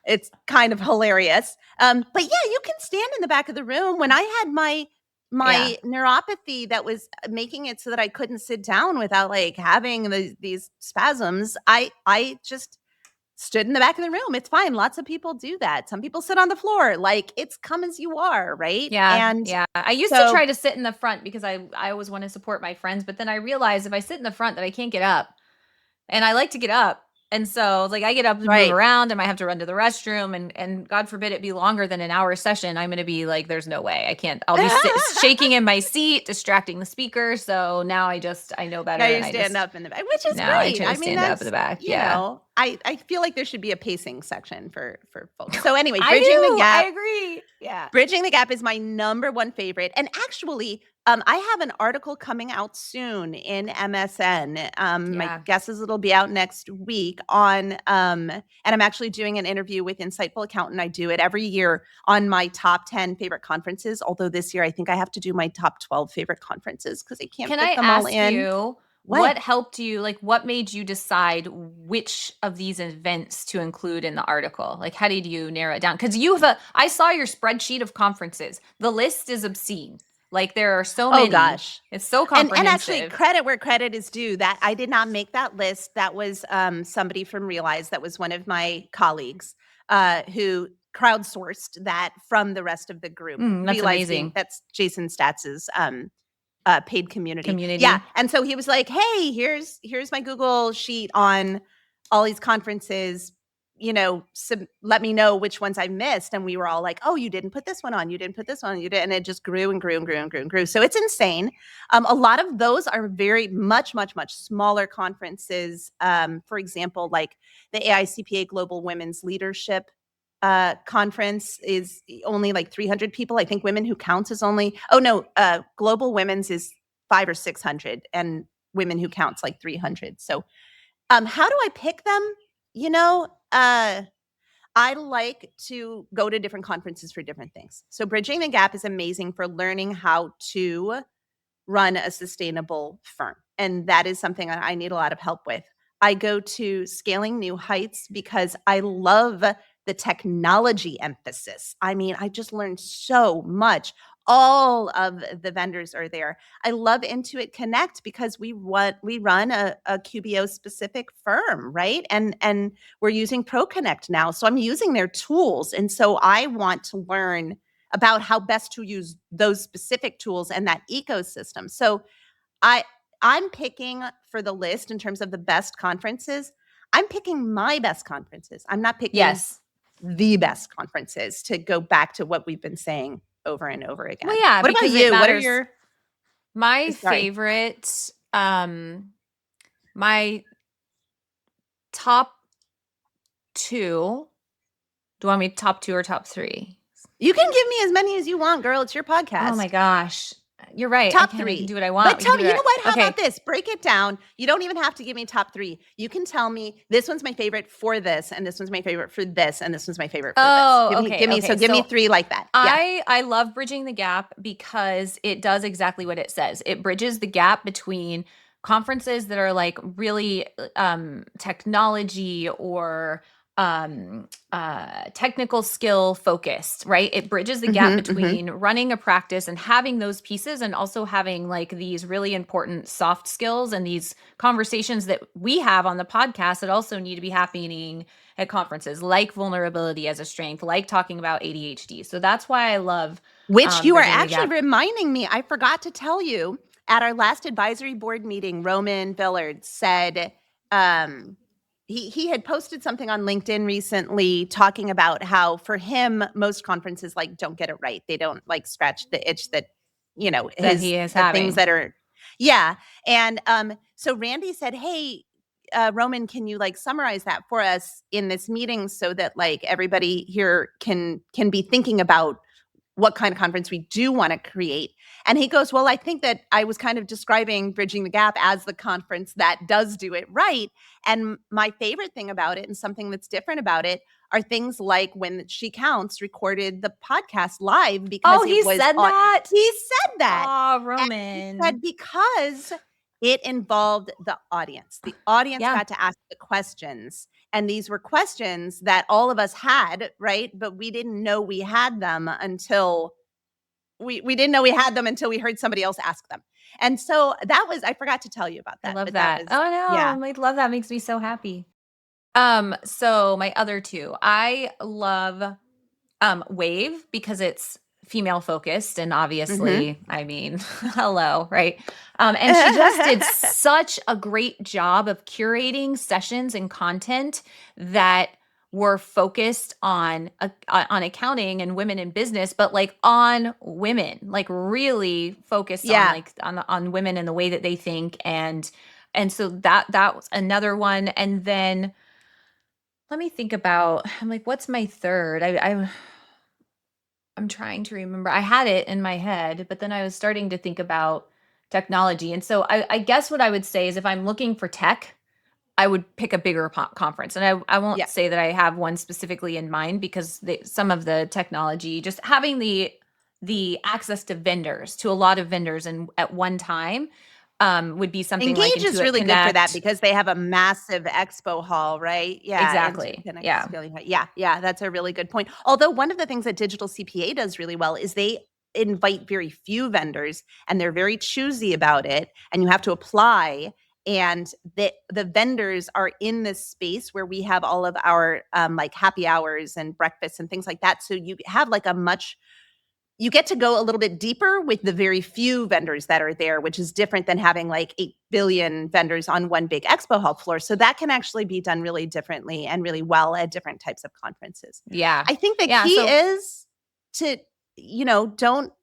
it's kind of hilarious. But yeah, you can stand in the back of the room. When I had my Yeah. neuropathy that was making it so that I couldn't sit down without like having these spasms, I just stood in the back of the room. It's fine. Lots of people do that. Some people sit on the floor. Like, it's come as you are, right? Yeah, And yeah. I used to so try to sit in the front because I always want to support my friends, but then I realized if I sit in the front that I can't get up. And I like to get up. And so like I get up and move right. around, I might have to run to the restroom, and God forbid it be longer than an hour session. I'm going to be like, there's no way I can't, I'll be shaking in my seat, distracting the speaker. So now I know Now better. you And I stand just, up in the back, which is now I great. try to I mean, stand up in the that's, back. Yeah. I feel like there should be a pacing section for folks. So anyway, I do. I agree. Yeah. Bridging the Gap is my number one favorite. And actually, I have an article coming out soon in MSN. My Yeah. guess is it'll be out next week on, and I'm actually doing an interview with Insightful Accountant. I do it every year on my top 10 favorite conferences. Although this year, I think I have to do my top 12 favorite conferences because I can't Can fit I them all ask in. you What? what helped you, like what made you decide which of these events to include in the article? Like how did you narrow it down? Because I saw your spreadsheet of conferences. The list is obscene. Like there are so Oh many. gosh. It's so And actually, comprehensive. credit where credit is due. That I did not make that list. That was somebody from Realize. That was one of my colleagues who crowdsourced that from the rest of the group. That's Realize being, amazing. that's Jason Statz's paid community. Yeah, Community. and so he was like, "Hey, here's my Google sheet on all these conferences. Let me know which ones I missed." And we were all like, "Oh, you didn't put this one on. You didn't put this one. You did," and it just grew and grew and grew and grew and grew. So it's insane. A lot of those are very much, much, much smaller conferences. For example, like the AICPA Global Women's Leadership conference is only like 300 people. I think Women Who Counts is only, oh no, Global Women's is 500 or 600, and Women Who Counts like 300. So how do I pick them? You know, I like to go to different conferences for different things. So Bridging the Gap is amazing for learning how to run a sustainable firm. And that is something I need a lot of help with. I go to Scaling New Heights because I love the technology emphasis. I mean, I just learned so much. All of the vendors are there. I love Intuit Connect because we run a QBO specific firm, right? And we're using ProConnect now. So I'm using their tools. And so I want to learn about how best to use those specific tools and that ecosystem. So I I'm picking for the list in terms of the best conferences. I'm picking my best conferences. I'm not picking Yes. the best conferences, to go back to what we've been saying over and over Well, again. yeah, What about because it you? What are matters. your My sorry. favorite, my top two. Do you want me top two or top three? You can give me as many as you want, girl. It's your Oh my podcast. gosh. You're right. Top I can 3. do what I want. But We can tell do me, you know that. what? How about Okay. this? Break it down. You don't even have to give me top 3. You can tell me this one's my favorite for this, and this one's my favorite for this, and this one's my favorite for this. Oh, Give me okay. give me So 3 like that. Yeah. I love Bridging the Gap because it does exactly what it says. It bridges the gap between conferences that are like really technology or technical skill focused, right? It bridges the gap Mhm, mhm. between running a practice and having those pieces and also having like these really important soft skills and these conversations that we have on the podcast that also need to be happening at conferences, like vulnerability as a strength, like talking about ADHD. So that's why I love Which you are Bridging the actually Gap. reminding me, I forgot to tell you, at our last advisory board meeting, Roman Villard said, he had posted something on LinkedIn recently talking about how for him, most conferences like don't get it right. They don't like scratch the itch that, That he is the things having. that are, yeah. And so Randy said, "Hey, Roman, can you like summarize that for us in this meeting so that like everybody here can be thinking about what kind of conference we do want to create. And he goes, well, I think that I was kind of describing Bridging the Gap as the conference that does do it right. And my favorite thing about it, and something that's different about it, are things like when She Counts recorded the podcast live Oh, because it he was said on. that? He said that. Oh, And he Roman. said because it involved the audience. The audience Yeah, got to ask the questions. And these were questions that all of us had, right? But we didn't know we had them until we didn't know we had them until we heard somebody else ask them. And so that was, I forgot to tell you about I that, love but that that. was, Oh yeah. no, I love that. Makes me so happy. So my other two, I love Wave because it's female focused and Mm-hmm. obviously, I mean, hello, right? And she just did such a great job of curating sessions and content that were focused on accounting and women in business, but like on women, like really focused on Yeah. like on women and the way that they think, and so that was another one. And then let me think about, I'm like, what's my third? I'm trying to remember. I had it in my head, but then I was starting to think about technology. And so I guess what I would say is if I'm looking for tech, I would pick a bigger conference. And I won't Yeah. say that I have one specifically in mind because some of the technology, just having the access to vendors, to a lot of vendors and at one time, would be something like Engage is Intuit really good for that Connect. because they have a massive expo hall, right? Yeah, Exactly. Interconnect is Yeah. really high. Yeah, yeah, that's a really good point. Although one of the things that Digital CPA does really well is they invite very few vendors and they're very choosy about it, and you have to apply. And the vendors are in this space where we have all of our like happy hours and breakfasts and things like that. So you have like a much you get to go a little bit deeper with the very few vendors that are there, which is different than having like 8 billion vendors on one big expo hall floor. So that can actually be done really differently and really well at different types of conferences. Yeah. I think the Yeah. key So is to, don't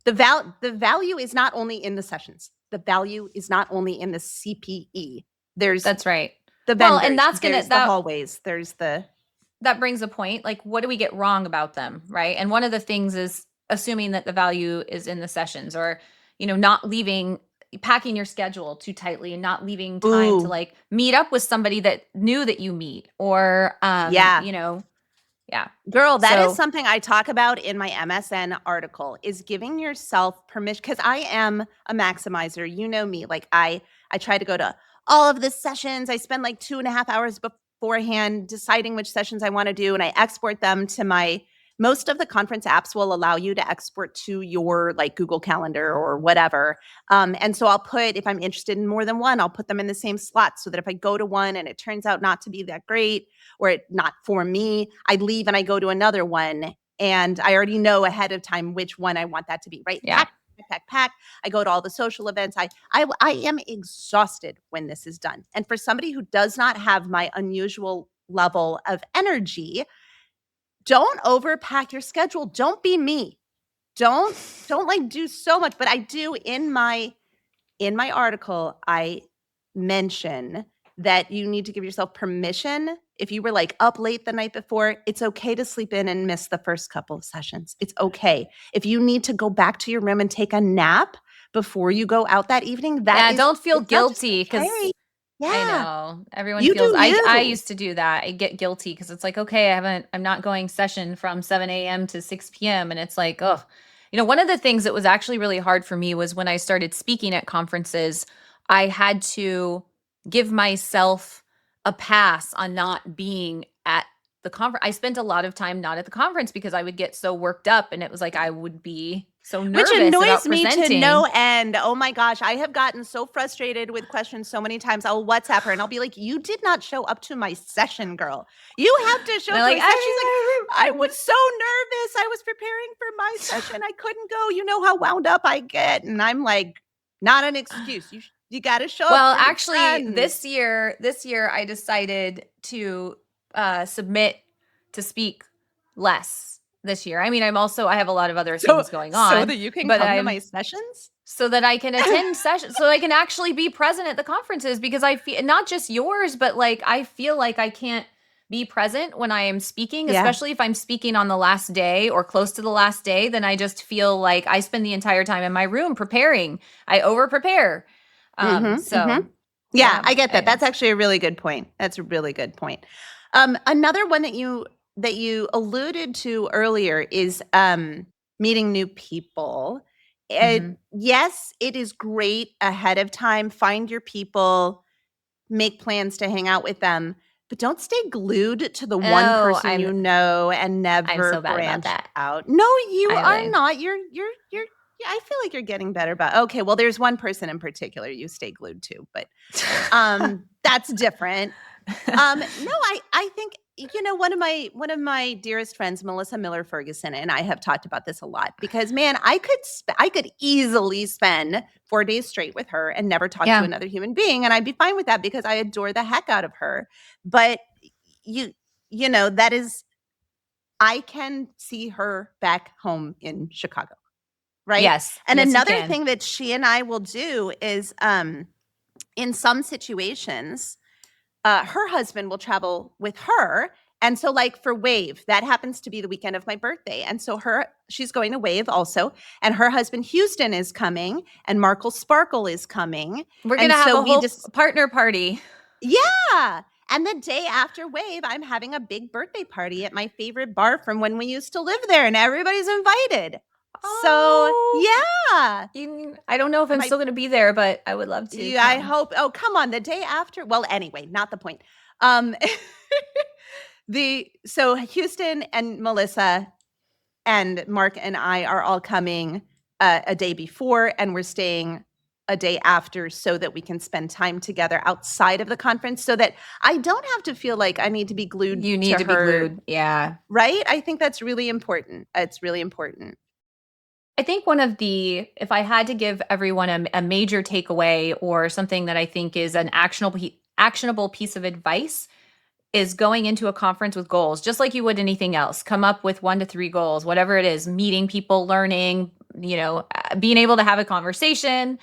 the value is not only in the sessions. The value is not only in the CPE. There's that's right. the Well, and vendors, that's gonna there's the that hallways, there's the that brings a point. Like, what do we get wrong about them, right? And one of the things is assuming that the value is in the sessions, or not leaving packing your schedule too tightly and not leaving time to ooh, like meet up with somebody that knew that you meet, or yeah. yeah. Girl, that is So something I talk about in my MSN article is giving yourself permission because I am a maximizer. You know me. Like I try to go to all of the sessions. I spend like 2.5 hours beforehand deciding which sessions I want to do, and I export them to my most of the conference apps will allow you to export to your like Google Calendar or whatever. And so I'll put, if I'm interested in more than one, I'll put them in the same slot so that if I go to one and it turns out not to be that great, or it not for me, I leave and I go to another one. And I already know ahead of time which one I want that to be, right? yeah, Pack. I go to all the social events. I am exhausted when this is done. And for somebody who does not have my unusual level of energy, don't overpack your schedule. Don't be me. Don't like do so much, but I do in my article, I mention that you need to give yourself permission. If you were like up late the night before, it's okay to sleep in and miss the first couple of sessions. It's okay. If you need to go back to your room and take a nap before you go out that evening, yeah. Don't feel it's not just guilty okay. because I Yeah. know everyone You feels. do I you. used to do that. I get guilty because it's like, okay, I'm not going session from 7 a.m. to 6 p.m. And it's like, oh, one of the things that was actually really hard for me was when I started speaking at conferences, I had to give myself a pass on not being at the conference. I spent a lot of time not at the conference because I would get so worked up, and it was like I would be so Which nervous annoys about me to no presenting. end. Oh my gosh, I have gotten so frustrated with questions so many times. I'll WhatsApp her and I'll be like, "You did not show up to my session, girl. You have to show And I'm up to like, my session." She's like, "I was so nervous. I was preparing for my session. I couldn't go. You know how wound up I get." And I'm like, "Not an excuse. You got to show up well, for your actually, friends." this year I decided to submit to speak less this year. I mean, I have a lot of other So things going so on, that you can but come to I'm my sessions? so that I can attend sessions, so I can actually be present at the conferences because I feel not just yours, but like I feel like I can't be present when I am speaking, Yeah. especially if I'm speaking on the last day or close to the last day, then I just feel like I spend the entire time in my room preparing. I over prepare. Mm-hmm. Mm-hmm. So Yeah, yeah, I get that. That's it's actually a really good point. That's a really good point. Another one that you alluded to earlier is meeting new people. mhm. Yes, it is great ahead of time. Find your people, make plans to hang out with them, but don't stay glued to the one Oh, person you know and I'm so never bad about branch that. out. No, you I are like not. You're yeah, I feel like you're getting better, but okay, well there's one person in particular you stay glued to, but that's different. No, I think one of my dearest friends, Melissa Miller Ferguson, and I have talked about this a lot because man, I could easily spend 4 days straight with her and never talk to Yeah. another human being, and I'd be fine with that because I adore the heck out of her. But you that is I can see her back home in Chicago, right? Yes. And Yes, you another can. thing that she and I will do is in some situations her husband will travel with her. And so, like for Wave, that happens to be the weekend of my birthday. And so she's going to Wave also. And her husband Houston is coming, and Markle Sparkle is coming. We're And gonna have so a we whole just partner party. yeah. And the day after Wave, I'm having a big birthday party at my favorite bar from when we used to live there, and everybody's invited. So Oh, yeah. I don't know if I'm My still gonna be there, but I would love to Yeah, I come. hope. Oh, come on, the day after. Well, anyway, not the point. Um, so Houston and Melissa and Mark and I are all coming a day before, and we're staying a day after, so that we can spend time together outside of the conference, so that I don't have to feel like I need to be glued You need to to be her. glued. Yeah. Right? I think that's really important. It's really important. I think if I had to give everyone a major takeaway or something that I think is an actionable piece of advice, is going into a conference with goals, just like you would anything else. Come up with 1 to 3 goals, whatever it is, meeting people, learning, being able to have a conversation,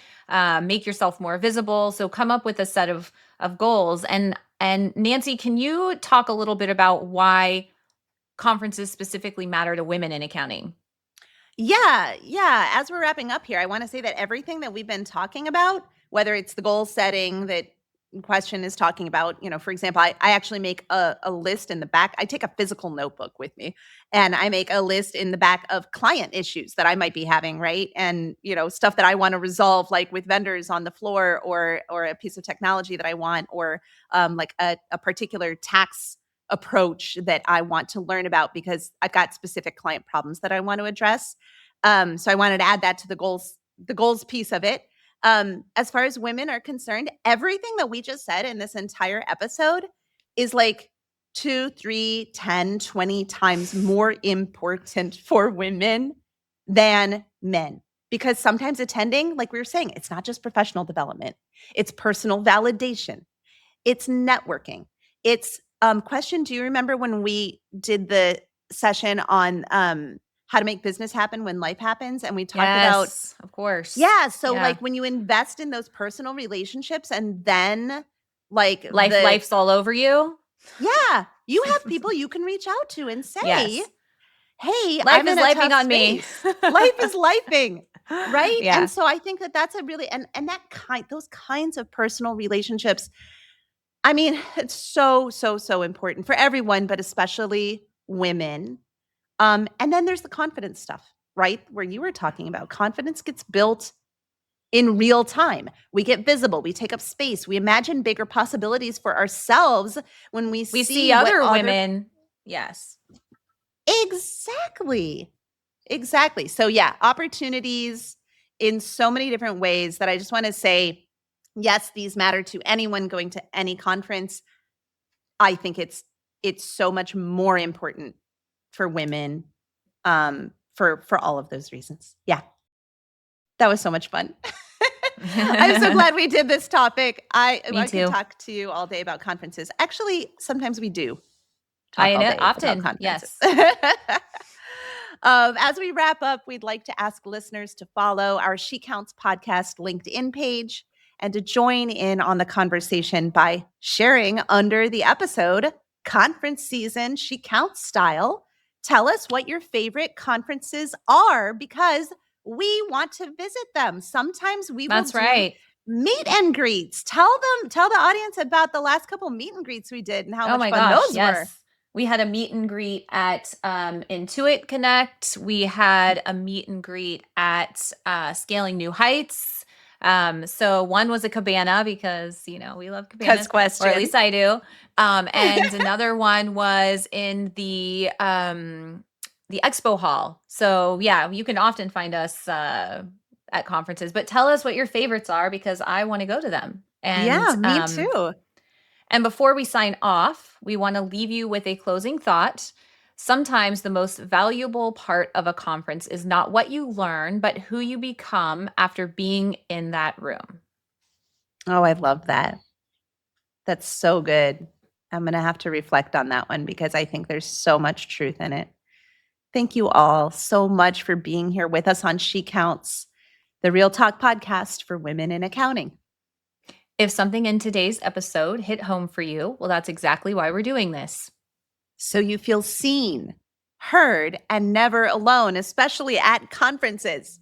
make yourself more visible. So come up with a set of goals. And Nancy, can you talk a little bit about why conferences specifically matter to women in accounting? Yeah, yeah. As we're wrapping up here, I want to say that everything that we've been talking about, whether it's the goal setting that Question is talking about, for example, I actually make a list in the back. I take a physical notebook with me, and I make a list in the back of client issues that I might be having, right? And stuff that I want to resolve, like with vendors on the floor, or a piece of technology that I want, or like a particular tax approach that I want to learn about because I've got specific client problems that I want to address. So I wanted to add that to the goals piece of it. As far as women are concerned, everything that we just said in this entire episode is like 2, 3, 10, 20 times more important for women than men. Because sometimes attending, like we were saying, it's not just professional development, it's personal validation, it's networking. It's Question, do you remember when we did the session on how to make business happen when life happens? And we talked about, Yes, of course. yeah, so Yeah. like when you invest in those personal relationships and then like Life's all over you. yeah, you have people you can reach out to and say, Yes. hey, Life I'm is in a lifing tough on me. space. Life is lifing. Right. And Yeah. so I think that that's a really, and those kinds of personal relationships, I mean, it's so, so, so important for everyone, but especially women. And then there's the confidence stuff, right? Where you were talking about confidence gets built in real time. We get visible, we take up space, we imagine bigger possibilities for ourselves when we We see see what other other. women. Yes. Exactly. Exactly. So yeah, opportunities in so many different ways that I just want to say, yes, these matter to anyone going to any conference. I think it's so much more important for women, for all of those reasons. Yeah, that was so much fun. I'm so glad we did this topic. Me I could too. talk to you all day about conferences. Actually, sometimes we do talk I all know day about often. conferences. Yes. As we wrap up, we'd like to ask listeners to follow our She Counts podcast LinkedIn page and to join in on the conversation by sharing under the episode conference season, She Counts style. Tell us what your favorite conferences are because we want to visit them. Sometimes we will That's do right. meet and greets. Tell the audience about the last couple meet and greets we did and how Oh much my fun gosh, those were. yes. We had a meet and greet at Intuit Connect. We had a meet and greet at Scaling New Heights. So one was a cabana because, we love Because cabanas, or at Question. least I do. And another one was in the expo hall. So yeah, you can often find us at conferences, but tell us what your favorites are because I want to go to them. Yeah, me too. And before we sign off, we want to leave you with a closing thought. Sometimes the most valuable part of a conference is not what you learn, but who you become after being in that room. Oh, I love that. That's so good. I'm going to have to reflect on that one because I think there's so much truth in it. Thank you all so much for being here with us on She Counts, the Real Talk podcast for women in accounting. If something in today's episode hit home for you, well, that's exactly why we're doing this. So you feel seen, heard, and never alone, especially at conferences.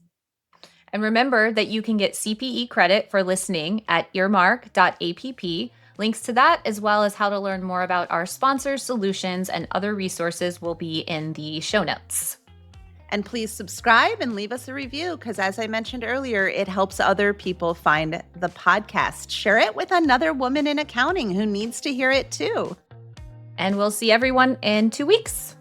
And remember that you can get CPE credit for listening at earmark.app. Links to that, as well as how to learn more about our sponsors, solutions, and other resources, will be in the show notes. And please subscribe and leave us a review because, as I mentioned earlier, it helps other people find the podcast. Share it with another woman in accounting who needs to hear it too. And we'll see everyone in 2 weeks.